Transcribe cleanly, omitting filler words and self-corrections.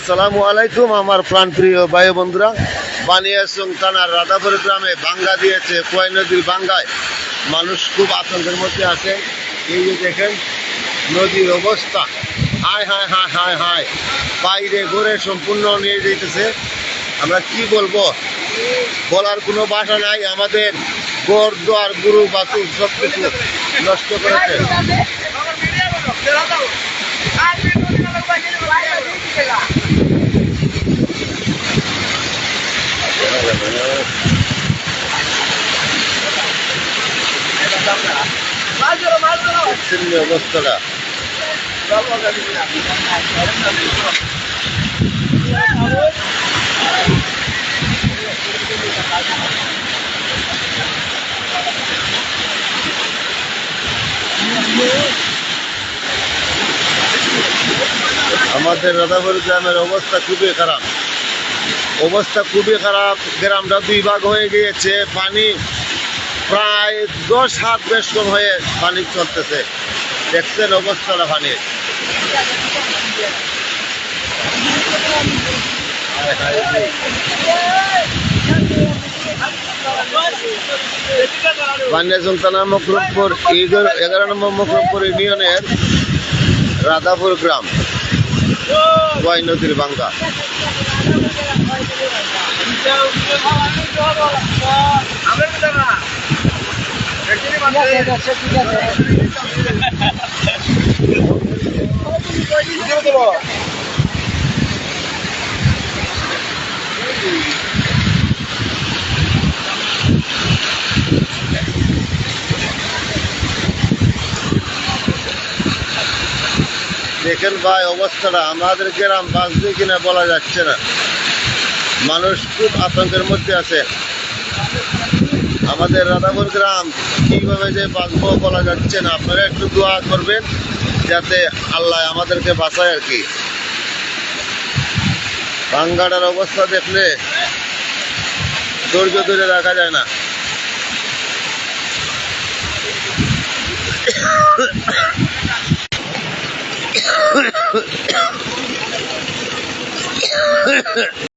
আসসালামু আলাইকুম আমার প্রাণপ্রিয় ভাই বন্ধুরা। বানিয়াচং থানার রাধাপুর গ্রামে ভাঙ্গা দিয়েছে কোয়াই নদীর ভাঙ্গায় মানুষ খুব আতঙ্কের মধ্যে আছে। এই যে দেখেন নদীর অবস্থা, হায় হায় হায় হায় হায়, বাইরে ঘরে সম্পূর্ণ নিয়ে যেতেছে। আমরা কি বলবো, বলার কোনো ভাষা নাই। আমাদের গড় দোয়ার গরু বাছুর সব কিছু নষ্ট করেছে। অবস্থাটা আমাদের রাধাপুর গ্রামের অবস্থা খুবই খারাপ, গ্রামটা দুই ভাগ হয়ে গিয়েছে। পানি প্রায় 10 হাত বেশন হয়ে পানি চলতেছে। দেখছেন অবস্থাটা পানির। বানিয়াচং থানা মকরমপুর 11 নম্বর মকরমপুর ইউনিয়নের রাধাপুর গ্রাম, কোয়াই নদীর ভাঙ্গা। দেখেন ভাই অবস্থাটা, আমাদের গ্রাম বাঁচবে কিনা বলা যাচ্ছে না। মানুষ খুব আতঙ্কের মধ্যে আছে। আমাদের রাধাপুর গ্রাম কিভাবে যে বাঁচবো বলা যাচ্ছে না। আপনারা একটু দোয়া করবেন যাতে আল্লাহ আমাদেরকে বাঁচায় আর কি। ভাঙ্গাটার অবস্থা দেখলে ধৈর্য ধরে রাখা যায় না।